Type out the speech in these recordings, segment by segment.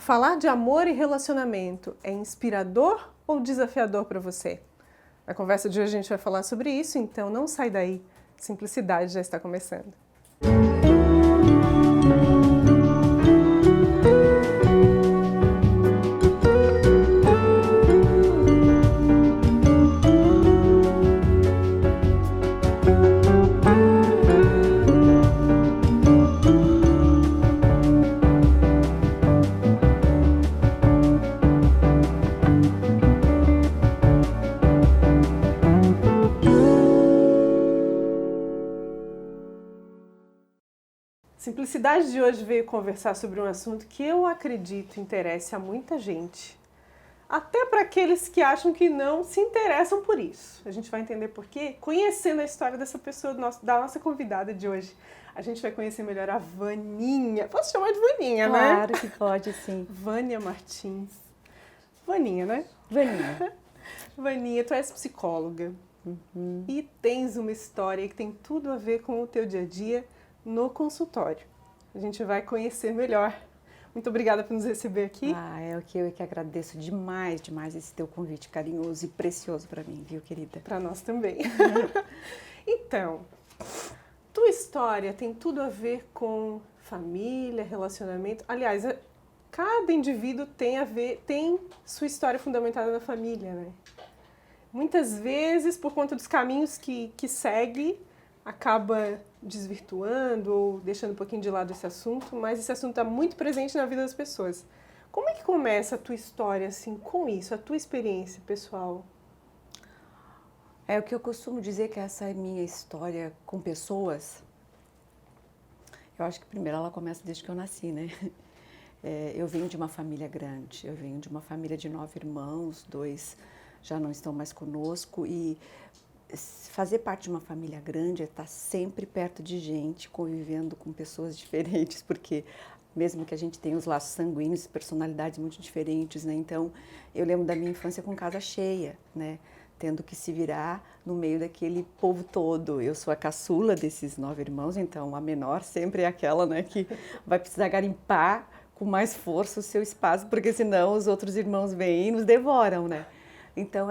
Falar de amor e relacionamento é inspirador ou desafiador para você? Na conversa de hoje a gente vai falar sobre isso, então não sai daí. Simplicidade já está começando. Simplicidade de hoje veio conversar sobre um assunto que eu acredito interesse a muita gente. Até para aqueles que acham que não se interessam por isso. A gente vai entender por quê, conhecendo a história dessa pessoa, da nossa convidada de hoje. A gente vai conhecer melhor a Vaninha. Posso chamar de Vaninha, né? Claro que pode, sim. Vânia Martins. Vaninha, né? Vaninha. Vaninha, tu és psicóloga. E tens uma história que tem tudo a ver com o teu dia a dia no consultório. A gente vai conhecer melhor. Muito obrigada por nos receber aqui. É o que eu que agradeço demais esse teu convite carinhoso e precioso para mim, viu, querida? Para nós também. Então, tua história tem tudo a ver com família, relacionamento. Aliás, cada indivíduo tem sua história fundamentada na família, né? Muitas vezes, por conta dos caminhos que segue, acaba desvirtuando ou deixando um pouquinho de lado esse assunto, mas esse assunto está muito presente na vida das pessoas. Como é que começa a tua história assim com isso, a tua experiência pessoal? É o que eu costumo dizer, que essa é minha história com pessoas. Eu acho que primeiro ela começa desde que eu nasci, né? Eu venho de uma família grande, eu venho de uma família de 9 irmãos, 2 já não estão mais conosco, e fazer parte de uma família grande é estar sempre perto de gente, convivendo com pessoas diferentes, porque mesmo que a gente tenha os laços sanguíneos, personalidades muito diferentes, né? Então, eu lembro da minha infância com casa cheia, né? Tendo que se virar no meio daquele povo todo. Eu sou a caçula desses 9 irmãos, então a menor sempre é aquela, né, que vai precisar garimpar com mais força o seu espaço, porque senão os outros irmãos vêm e nos devoram, né? Então,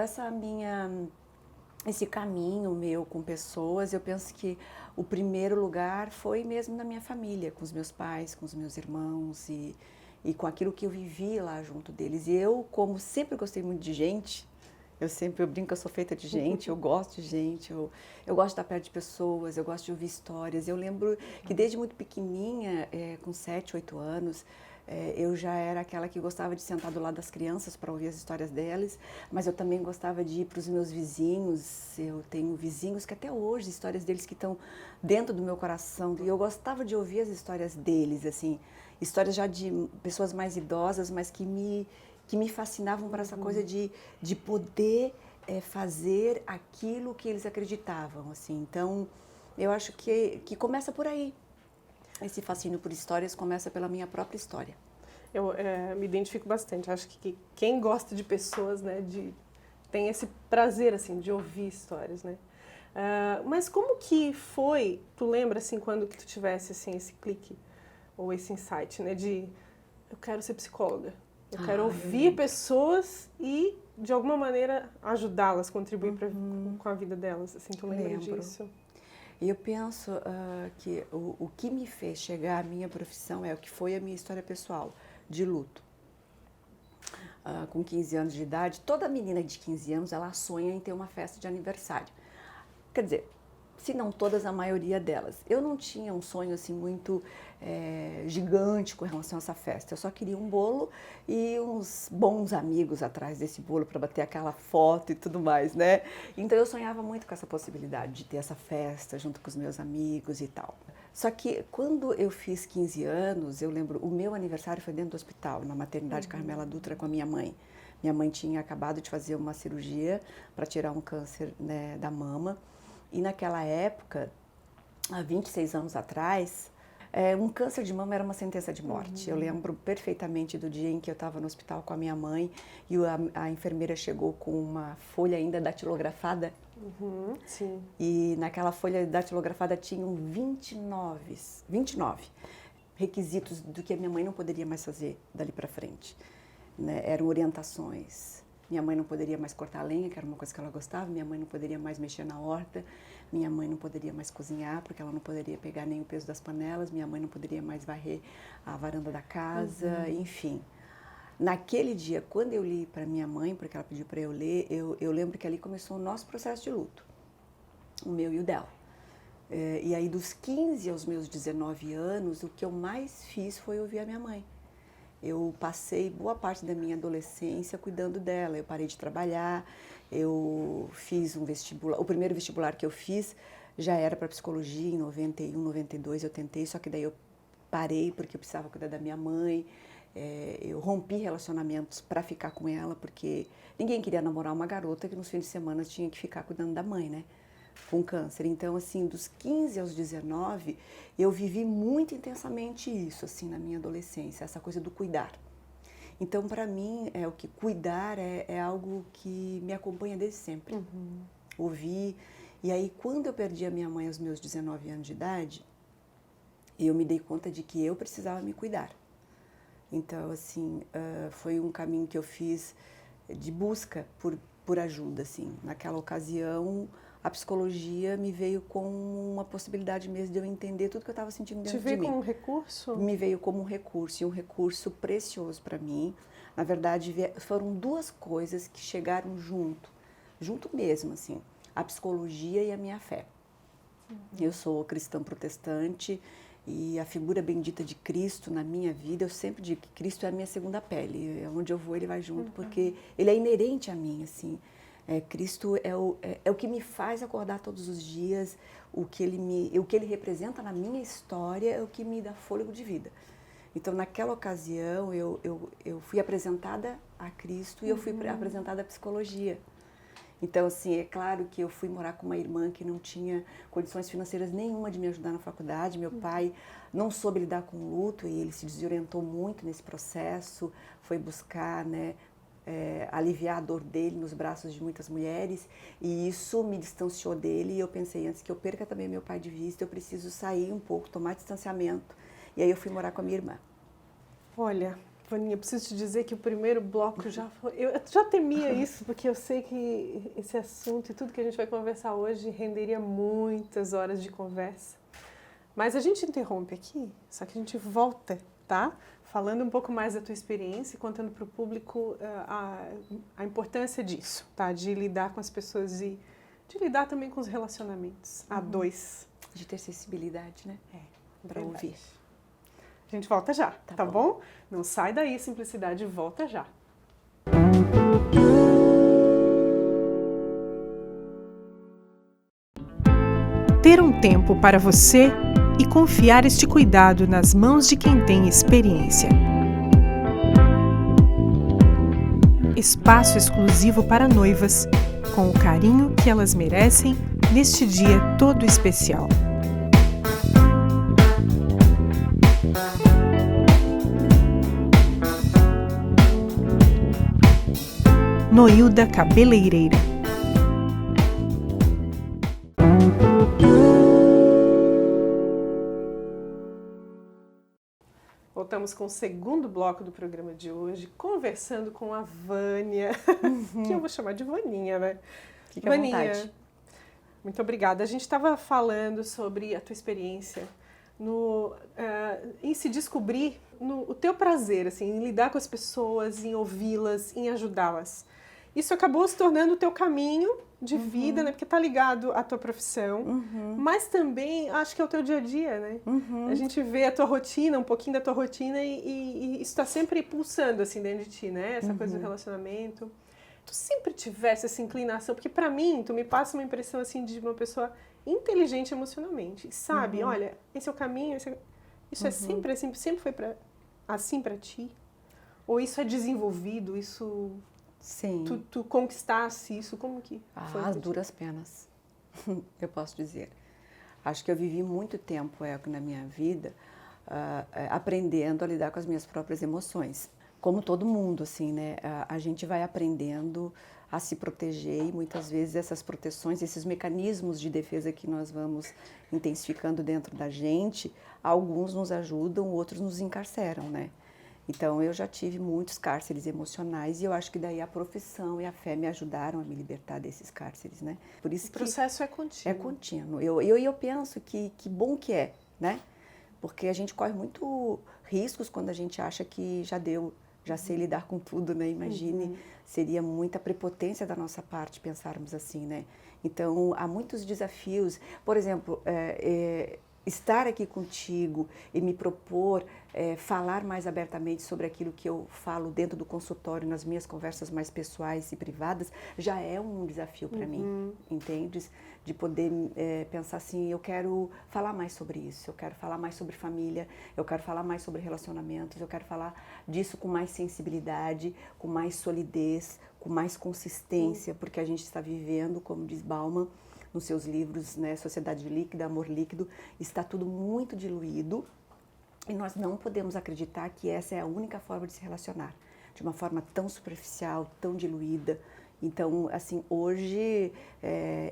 esse caminho meu com pessoas, eu penso que o primeiro lugar foi mesmo na minha família, com os meus pais, com os meus irmãos e com aquilo que eu vivi lá junto deles. E eu, como sempre gostei muito de gente, eu brinco que eu sou feita de gente, eu gosto de gente, eu gosto de estar perto de pessoas, eu gosto de ouvir histórias. Eu lembro que desde muito pequenininha, com 7, 8 anos, eu já era aquela que gostava de sentar do lado das crianças para ouvir as histórias delas, mas eu também gostava de ir para os meus vizinhos. Eu tenho vizinhos que até hoje, histórias deles que estão dentro do meu coração, e eu gostava de ouvir as histórias deles, assim, histórias já de pessoas mais idosas, mas que me fascinavam para essa coisa de poder fazer aquilo que eles acreditavam, assim. Então, eu acho que começa por aí. Esse fascínio por histórias começa pela minha própria história. Eu me identifico bastante. Acho que quem gosta de pessoas, né, tem esse prazer assim de ouvir histórias, né? Mas como que foi? Tu lembra assim quando que tu tivesse assim esse clique ou esse insight, né, de eu quero ser psicóloga, eu quero ouvir pessoas e de alguma maneira ajudá-las, contribuir com a vida delas. Assim, tu lembra disso? E eu penso que o que me fez chegar à minha profissão é o que foi a minha história pessoal, de luto. Com 15 anos de idade, toda menina de 15 anos, ela sonha em ter uma festa de aniversário. Quer dizer, se não todas, a maioria delas. Eu não tinha um sonho assim muito gigante com relação a essa festa. Eu só queria um bolo e uns bons amigos atrás desse bolo para bater aquela foto e tudo mais, né? Então eu sonhava muito com essa possibilidade de ter essa festa junto com os meus amigos e tal. Só que quando eu fiz 15 anos, eu lembro, o meu aniversário foi dentro do hospital, na maternidade Carmela Dutra, com a minha mãe. Minha mãe tinha acabado de fazer uma cirurgia para tirar um câncer, né, da mama. E naquela época, há 26 anos atrás, um câncer de mama era uma sentença de morte. Eu lembro perfeitamente do dia em que eu estava no hospital com a minha mãe e a enfermeira chegou com uma folha ainda datilografada. Sim. E naquela folha datilografada tinham 29. requisitos do que a minha mãe não poderia mais fazer dali para frente, né? Eram orientações. Minha mãe não poderia mais cortar a lenha, que era uma coisa que ela gostava. Minha mãe não poderia mais mexer na horta. Minha mãe não poderia mais cozinhar, porque ela não poderia pegar nem o peso das panelas. Minha mãe não poderia mais varrer a varanda da casa, enfim. Naquele dia, quando eu li para minha mãe, porque ela pediu para eu ler, eu lembro que ali começou o nosso processo de luto, o meu e o dela. E aí, dos 15 aos meus 19 anos, o que eu mais fiz foi ouvir a minha mãe. Eu passei boa parte da minha adolescência cuidando dela. Eu parei de trabalhar, eu fiz um vestibular. O primeiro vestibular que eu fiz já era para psicologia, em 91, 92 eu tentei, só que daí eu parei porque eu precisava cuidar da minha mãe. Eu rompi relacionamentos para ficar com ela, porque ninguém queria namorar uma garota que nos fins de semana tinha que ficar cuidando da mãe, né? Com câncer. Então, assim, dos 15 aos 19, eu vivi muito intensamente isso, assim, na minha adolescência, essa coisa do cuidar. Então, para mim, o que cuidar é algo que me acompanha desde sempre. Ouvir. E aí, quando eu perdi a minha mãe aos meus 19 anos de idade, eu me dei conta de que eu precisava me cuidar. Então, assim, foi um caminho que eu fiz de busca por ajuda, assim. Naquela ocasião, a psicologia me veio com uma possibilidade mesmo de eu entender tudo que eu estava sentindo dentro de mim. Te veio como um recurso? Me veio como um recurso, e um recurso precioso para mim. Na verdade, foram duas coisas que chegaram junto mesmo, assim, a psicologia e a minha fé. Eu sou cristã protestante e a figura bendita de Cristo na minha vida, eu sempre digo que Cristo é a minha segunda pele. Onde eu vou, ele vai junto, porque ele é inerente a mim, assim. Cristo é o que me faz acordar todos os dias, o que ele representa na minha história é o que me dá fôlego de vida. Então, naquela ocasião, eu fui apresentada a Cristo e eu fui apresentada à psicologia. Então, assim, é claro que eu fui morar com uma irmã que não tinha condições financeiras nenhuma de me ajudar na faculdade. Meu pai não soube lidar com o luto e ele se desorientou muito nesse processo, foi buscar, né, aliviar a dor dele nos braços de muitas mulheres, e isso me distanciou dele. E eu pensei, antes que eu perca também meu pai de vista, eu preciso sair um pouco, tomar distanciamento. E aí eu fui morar com a minha irmã. Olha, Vaninha, preciso te dizer que o primeiro bloco já foi... Eu já temia isso, porque eu sei que esse assunto e tudo que a gente vai conversar hoje renderia muitas horas de conversa. Mas a gente interrompe aqui, só que a gente volta, tá? Falando um pouco mais da tua experiência e contando para o público a importância disso, tá? De lidar com as pessoas e de lidar também com os relacionamentos a dois. De ter sensibilidade, né? Para ouvir. A gente volta já, tá bom? Não sai daí, Simplicidade, volta já. Ter um tempo para você e confiar este cuidado nas mãos de quem tem experiência. Espaço exclusivo para noivas, com o carinho que elas merecem neste dia todo especial. Noilda Cabeleireira. Voltamos com o segundo bloco do programa de hoje, conversando com a Vânia, que eu vou chamar de Vaninha, né? Fique à vontade. Muito obrigada. A gente estava falando sobre a tua experiência em se descobrir, o teu prazer, assim, em lidar com as pessoas, em ouvi-las, em ajudá-las. Isso acabou se tornando o teu caminho de vida, né? Porque tá ligado à tua profissão, mas também acho que é o teu dia a dia, né? A gente vê a tua rotina, um pouquinho da tua rotina e isso está sempre pulsando assim dentro de ti, né? Essa coisa do relacionamento. Tu sempre tivesse essa inclinação, porque para mim, tu me passa uma impressão assim de uma pessoa inteligente emocionalmente, sabe? Olha, esse é o caminho, isso é sempre assim, sempre foi assim para ti? Ou isso é desenvolvido, isso... Sim. Tu conquistasse isso, como que foi? Às duras penas, eu posso dizer. Acho que eu vivi muito tempo na minha vida aprendendo a lidar com as minhas próprias emoções. como todo mundo, assim, né? A gente vai aprendendo a se proteger e muitas vezes essas proteções, esses mecanismos de defesa que nós vamos intensificando dentro da gente, alguns nos ajudam, outros nos encarceram, né? Então eu já tive muitos cárceres emocionais e eu acho que daí a profissão e a fé me ajudaram a me libertar desses cárceres, né? Por isso o processo é contínuo. É contínuo. Eu penso que bom que é, né? Porque a gente corre muito riscos quando a gente acha que já deu, já sei lidar com tudo, né? Imagine, seria muita prepotência da nossa parte pensarmos assim, né? Então, há muitos desafios. Por exemplo, estar aqui contigo e me propor falar mais abertamente sobre aquilo que eu falo dentro do consultório, nas minhas conversas mais pessoais e privadas, já é um desafio para mim, entendes? De poder pensar assim, eu quero falar mais sobre isso, eu quero falar mais sobre família, eu quero falar mais sobre relacionamentos, eu quero falar disso com mais sensibilidade, com mais solidez, com mais consistência, porque a gente está vivendo, como diz Bauman, nos seus livros, né, Sociedade Líquida, Amor Líquido, está tudo muito diluído e nós não podemos acreditar que essa é a única forma de se relacionar, de uma forma tão superficial, tão diluída. Então, assim, hoje,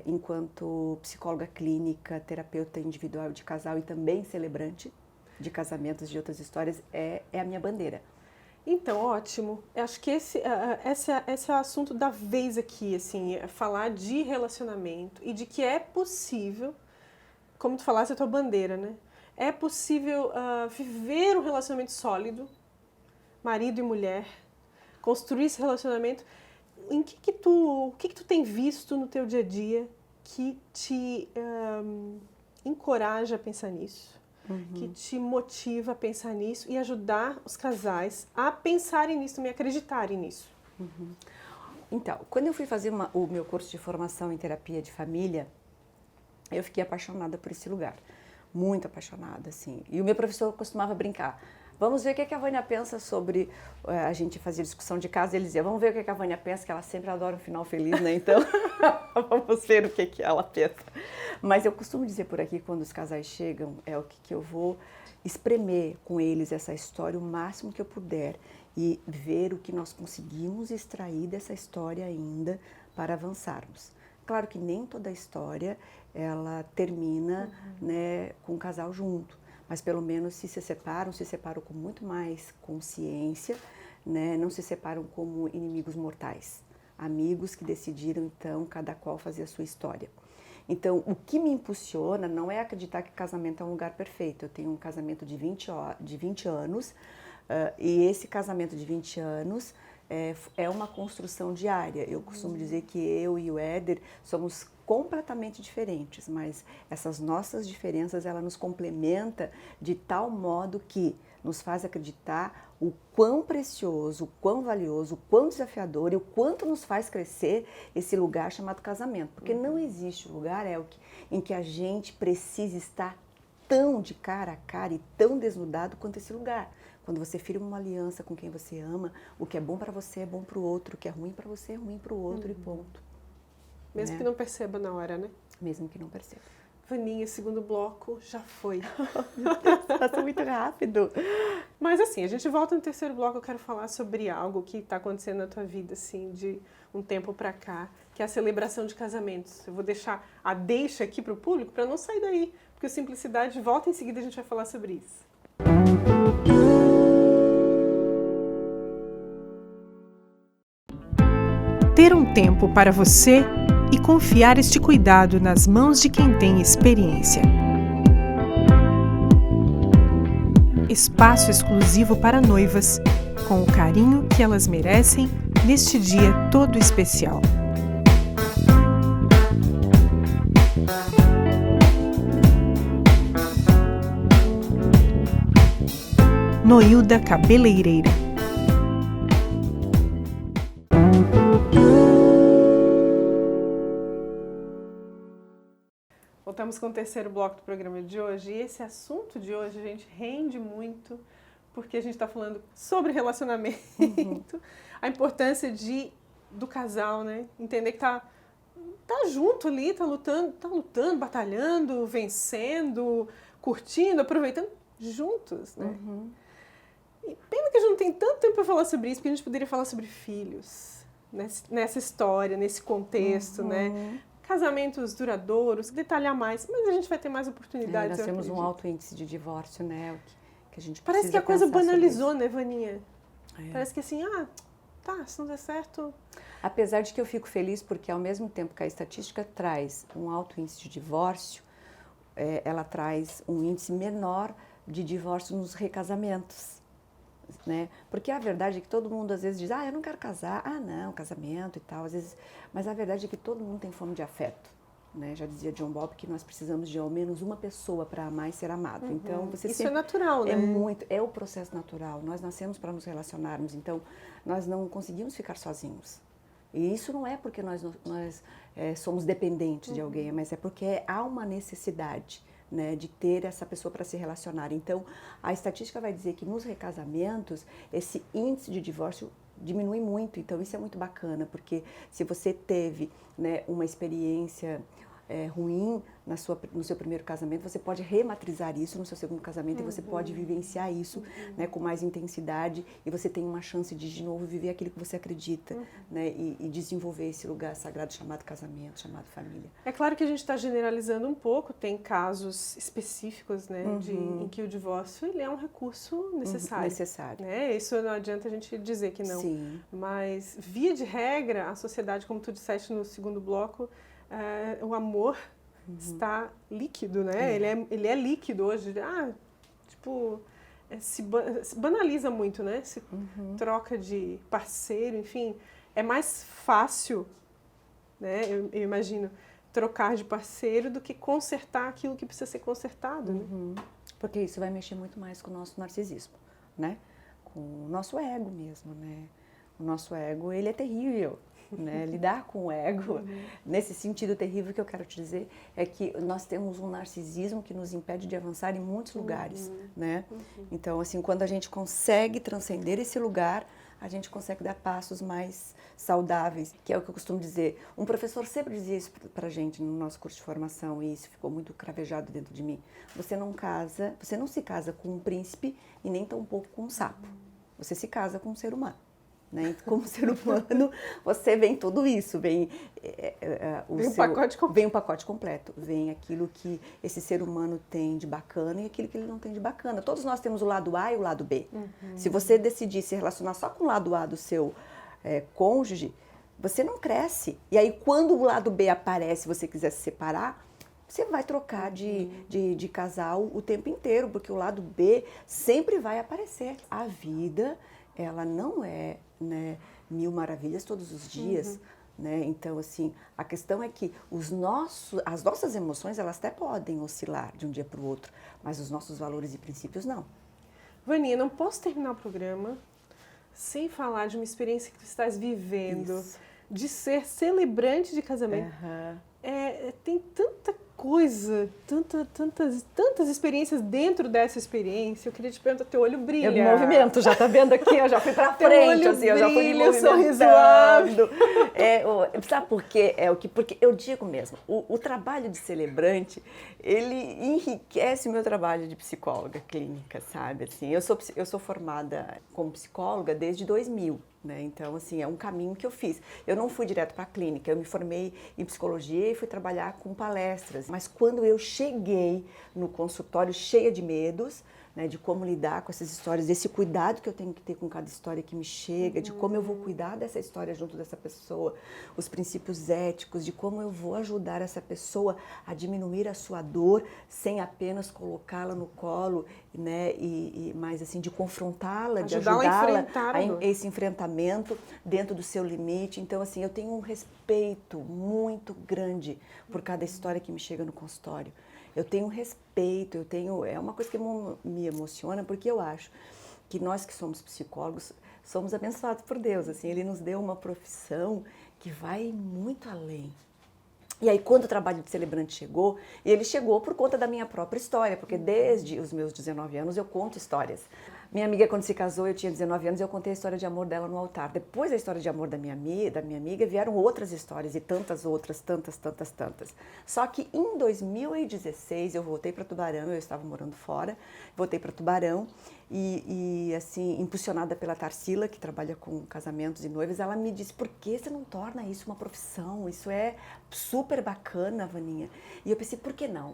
enquanto psicóloga clínica, terapeuta individual de casal e também celebrante de casamentos e de outras histórias, é a minha bandeira. Então, ótimo. Eu acho que esse é o assunto da vez aqui, assim, é falar de relacionamento e de que é possível, como tu falaste, a tua bandeira, né? É possível viver um relacionamento sólido, marido e mulher, construir esse relacionamento. O que tu tem visto no teu dia a dia que te encoraja a pensar nisso? Que te motiva a pensar nisso e ajudar os casais a pensarem nisso, também acreditarem nisso. Então, quando eu fui fazer o meu curso de formação em terapia de família, eu fiquei apaixonada por esse lugar, muito apaixonada, assim. E o meu professor costumava brincar, vamos ver o que a Vânia pensa sobre... A gente fazia discussão de casa e ele dizia, vamos ver o que a Vânia pensa, que ela sempre adora um final feliz, né? Então, vamos ver o que ela pensa. Mas eu costumo dizer por aqui, quando os casais chegam, é o que eu vou espremer com eles essa história o máximo que eu puder e ver o que nós conseguimos extrair dessa história ainda para avançarmos. Claro que nem toda a história, ela termina, né, com o casal junto. Mas pelo menos se separam com muito mais consciência, né? Não se separam como inimigos mortais, amigos que decidiram então cada qual fazer a sua história. Então, o que me impulsiona não é acreditar que casamento é um lugar perfeito. Eu tenho um casamento de 20 anos e esse casamento de 20 anos é uma construção diária. Eu costumo dizer que eu e o Éder somos completamente diferentes, mas essas nossas diferenças, ela nos complementa de tal modo que nos faz acreditar o quão precioso, o quão valioso, o quão desafiador e o quanto nos faz crescer esse lugar chamado casamento. Porque não existe lugar, em que a gente precise estar tão de cara a cara e tão desnudado quanto esse lugar. Quando você firma uma aliança com quem você ama, o que é bom para você é bom para o outro, o que é ruim para você é ruim para o outro e ponto. Mesmo que não perceba na hora, né? Mesmo que não perceba. Vaninha, segundo bloco já foi. Meu Deus, passou muito rápido. Mas assim, a gente volta no terceiro bloco, eu quero falar sobre algo que está acontecendo na tua vida, assim, de um tempo pra cá, que é a celebração de casamentos. Eu vou deixar a deixa aqui pro público para não sair daí, porque o Simplicidade volta em seguida, a gente vai falar sobre isso. Ter um tempo para você e confiar este cuidado nas mãos de quem tem experiência. Espaço exclusivo para noivas, com o carinho que elas merecem neste dia todo especial. Noilda Cabeleireira. Voltamos com o terceiro bloco do programa de hoje. E esse assunto de hoje, a gente rende muito, porque a gente está falando sobre relacionamento, a importância do casal, né? Entender que tá junto ali, tá lutando, batalhando, vencendo, curtindo, aproveitando juntos, né? E pena que a gente não tem tanto tempo para falar sobre isso, porque a gente poderia falar sobre filhos, nessa história, nesse contexto, né? Casamentos duradouros, detalhar mais, mas a gente vai ter mais oportunidades. Nós temos um alto índice de divórcio, né? Que a gente parece que a coisa banalizou, né, Vaninha? É. Parece que assim, tá, se não der certo... Apesar de que eu fico feliz porque ao mesmo tempo que a estatística traz um alto índice de divórcio, ela traz um índice menor de divórcio nos recasamentos, né? Porque a verdade é que todo mundo às vezes diz, eu não quero casar, não, casamento e tal, às vezes, mas a verdade é que todo mundo tem fome de afeto, né? Já dizia John Bob que nós precisamos de ao menos uma pessoa para amar e ser amado. Então, isso é natural, né? É o processo natural. Nós nascemos para nos relacionarmos, então nós não conseguimos ficar sozinhos. E isso não é porque nós somos dependentes de alguém, mas é porque há uma necessidade, né, de ter essa pessoa para se relacionar. Então, a estatística vai dizer que nos recasamentos, esse índice de divórcio diminui muito. Então, isso é muito bacana, porque se você teve, né, uma experiência ruim no seu primeiro casamento, você pode rematrizar isso no seu segundo casamento e você pode vivenciar isso, né, com mais intensidade, e você tem uma chance de novo viver aquilo que você acredita, né, e desenvolver esse lugar sagrado chamado casamento, chamado família. É claro que a gente está generalizando um pouco, tem casos específicos, né, em que o divórcio ele é um recurso necessário. Necessário. Né? Isso não adianta a gente dizer que não. Sim. Mas, via de regra, a sociedade, como tu disseste no segundo bloco, o amor está líquido, né? Ele é líquido hoje. Se banaliza muito, né? Se troca de parceiro, enfim. É mais fácil, né? Eu imagino, trocar de parceiro do que consertar aquilo que precisa ser consertado, né? Porque isso vai mexer muito mais com o nosso narcisismo, né? Com o nosso ego mesmo, né? O nosso ego, ele é terrível. Né? Lidar com o ego, nesse sentido terrível que eu quero te dizer, é que nós temos um narcisismo que nos impede de avançar em muitos lugares, né? Então, assim, quando a gente consegue transcender esse lugar, a gente consegue dar passos mais saudáveis, que é o que eu costumo dizer. Um professor sempre dizia isso pra gente no nosso curso de formação, e isso ficou muito cravejado dentro de mim. Você não se casa com um príncipe e nem tampouco com um sapo. Você se casa com um ser humano. Né? Como ser humano, você vem tudo isso, vem um pacote completo, vem aquilo que esse ser humano tem de bacana e aquilo que ele não tem de bacana. Todos nós temos o lado A e o lado B. Se você decidir se relacionar só com o lado A do seu cônjuge, você não cresce. E aí, quando o lado B aparece e você quiser se separar, você vai trocar de casal o tempo inteiro, porque o lado B sempre vai aparecer. A vida, ela não é, né, mil maravilhas todos os dias, né? Então, assim, a questão é que as nossas emoções, elas até podem oscilar de um dia para o outro, mas os nossos valores e princípios não. Vaninha, não posso terminar o programa sem falar de uma experiência que tu estás vivendo, de ser celebrante de casamento. Tem tanta coisa, tantas experiências dentro dessa experiência. Eu queria te perguntar, teu olho brilha. Eu movimento, já tá vendo aqui, eu já fui pra frente, assim, eu já fui me movimentando. Sabe por quê? Porque eu digo mesmo, o trabalho de celebrante, ele enriquece o meu trabalho de psicóloga clínica, sabe? Assim, eu sou formada como psicóloga desde 2000. Né? Então, assim, é um caminho que eu fiz. Eu não fui direto para a clínica, eu me formei em psicologia e fui trabalhar com palestras. Mas quando eu cheguei no consultório cheia de medos, né, de como lidar com essas histórias, desse cuidado que eu tenho que ter com cada história que me chega, de como eu vou cuidar dessa história junto dessa pessoa, os princípios éticos, de como eu vou ajudar essa pessoa a diminuir a sua dor sem apenas colocá-la no colo, né, mas assim, de confrontá-la, de ajudá-la a esse enfrentamento dentro do seu limite. Então, assim, eu tenho um respeito muito grande por cada história que me chega no consultório. Eu tenho respeito, é uma coisa que me emociona, porque eu acho que nós que somos psicólogos somos abençoados por Deus, assim, Ele nos deu uma profissão que vai muito além. E aí, quando o trabalho de celebrante chegou, ele chegou por conta da minha própria história, porque desde os meus 19 anos eu conto histórias. Minha amiga, quando se casou, eu tinha 19 anos, eu contei a história de amor dela no altar. Depois da história de amor da minha amiga, vieram outras histórias e tantas outras, tantas. Só que em 2016 eu voltei para Tubarão, eu estava morando fora, voltei para Tubarão e assim, impulsionada pela Tarsila, que trabalha com casamentos e noivas, ela me disse: por que você não torna isso uma profissão? Isso é super bacana, Vaninha. E eu pensei: por que não?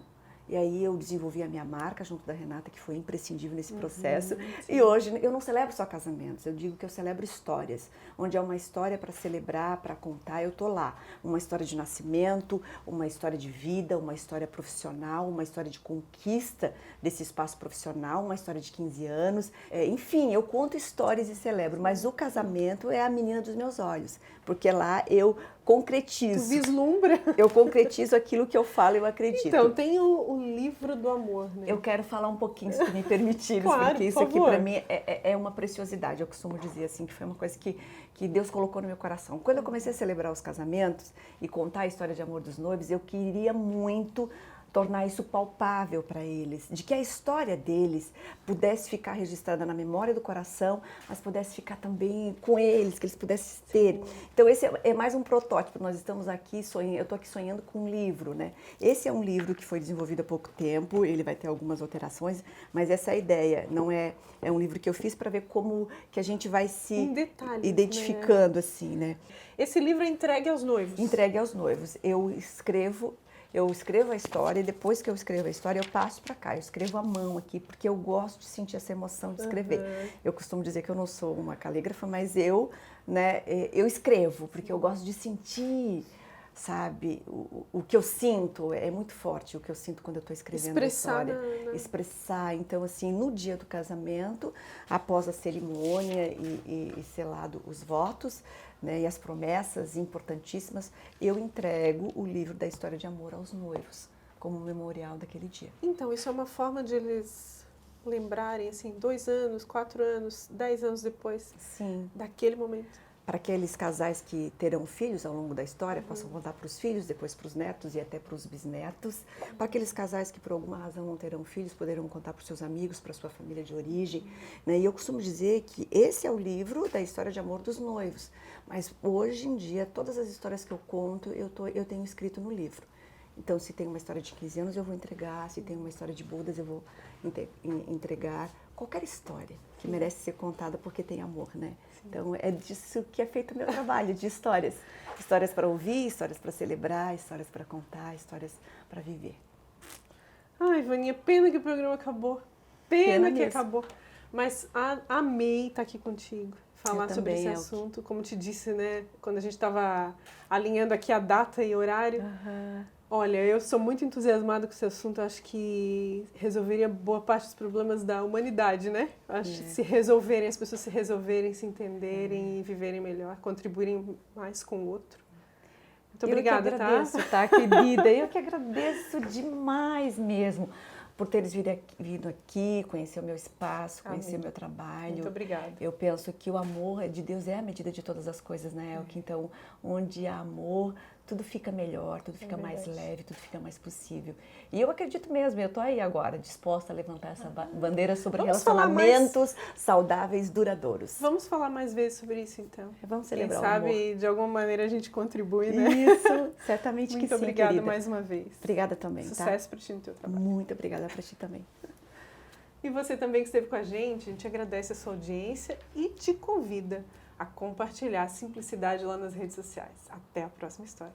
E aí eu desenvolvi a minha marca junto da Renata, que foi imprescindível nesse processo. E hoje eu não celebro só casamentos, eu digo que eu celebro histórias. Onde é uma história para celebrar, para contar, eu tô lá. Uma história de nascimento, uma história de vida, uma história profissional, uma história de conquista desse espaço profissional, uma história de 15 anos. Enfim, eu conto histórias e celebro, mas o casamento é a menina dos meus olhos. Porque lá eu concretizo. Tu vislumbra. Eu concretizo aquilo que eu falo e eu acredito. Então, tem o livro do amor, né? Eu quero falar um pouquinho, se tu me permitires, Claro, porque isso por aqui favor. para mim é uma preciosidade. Eu costumo dizer assim, que foi uma coisa que Deus colocou no meu coração. Quando eu comecei a celebrar os casamentos e contar a história de amor dos noivos, eu queria muito tornar isso palpável para eles, de que a história deles pudesse ficar registrada na memória do coração, mas pudesse ficar também com eles, que eles pudessem ter. Então esse é mais um protótipo. Nós estamos aqui eu estou aqui sonhando com um livro, né? Esse é um livro que foi desenvolvido há pouco tempo, ele vai ter algumas alterações, mas essa é a ideia. Não é um livro que eu fiz para ver como que a gente vai se identificando, né? Assim, né? Esse livro é entregue aos noivos. Entregue aos noivos. Eu escrevo a história e depois que eu escrevo a história, eu passo para cá. Eu escrevo à mão aqui, porque eu gosto de sentir essa emoção de escrever. Eu costumo dizer que eu não sou uma calígrafa, mas eu escrevo, porque eu gosto de sentir, sabe, o que eu sinto. É muito forte o que eu sinto quando eu estou escrevendo a história. Expressar. Então, assim, no dia do casamento, após a cerimônia e selado os votos, né, e as promessas importantíssimas, eu entrego o livro da história de amor aos noivos, como memorial daquele dia. Então, isso é uma forma de eles lembrarem, assim, 2 anos, 4 anos, 10 anos depois, sim, daquele momento. Para aqueles casais que terão filhos ao longo da história, possam contar para os filhos, depois para os netos e até para os bisnetos. Para aqueles casais que por alguma razão não terão filhos, poderão contar para os seus amigos, para a sua família de origem. Né? E eu costumo dizer que esse é o livro da história de amor dos noivos. Mas hoje em dia, todas as histórias que eu conto, eu tenho escrito no livro. Então, se tem uma história de 15 anos, eu vou entregar. Se tem uma história de bodas, eu vou entregar. Qualquer história que merece ser contada porque tem amor, né? Sim. Então, é disso que é feito o meu trabalho, de histórias. Histórias para ouvir, histórias para celebrar, histórias para contar, histórias para viver. Ai, Vaninha, pena que o programa acabou. Pena que acabou. Mas amei estar aqui contigo. Falar sobre esse assunto. Como te disse, né? Quando a gente estava alinhando aqui a data e horário. Olha, eu sou muito entusiasmada com esse assunto. Acho que resolveria boa parte dos problemas da humanidade, né? Acho que as pessoas se resolverem, se entenderem e viverem melhor, contribuírem mais com o outro. Muito obrigada, eu que agradeço, tá, querida? Eu que agradeço demais mesmo por teres vindo aqui, conhecer o meu espaço, conhecer o meu trabalho. Muito obrigada. Eu penso que o amor de Deus é a medida de todas as coisas, né, Elke? Então, onde há amor, tudo fica melhor, tudo fica mais leve, tudo fica mais possível. E eu acredito mesmo, eu tô aí agora, disposta a levantar essa bandeira sobre relacionamentos saudáveis, duradouros. Vamos falar mais vezes sobre isso, então. Vamos celebrar Quem o amor. sabe, de alguma maneira, a gente contribui, né? Isso, certamente que sim, Muito obrigada querida. mais uma vez. Obrigada também, Sucesso para ti no teu trabalho. Muito obrigada para ti também. E você também que esteve com a gente agradece a sua audiência e te convida a compartilhar a simplicidade lá nas redes sociais. Até a próxima história.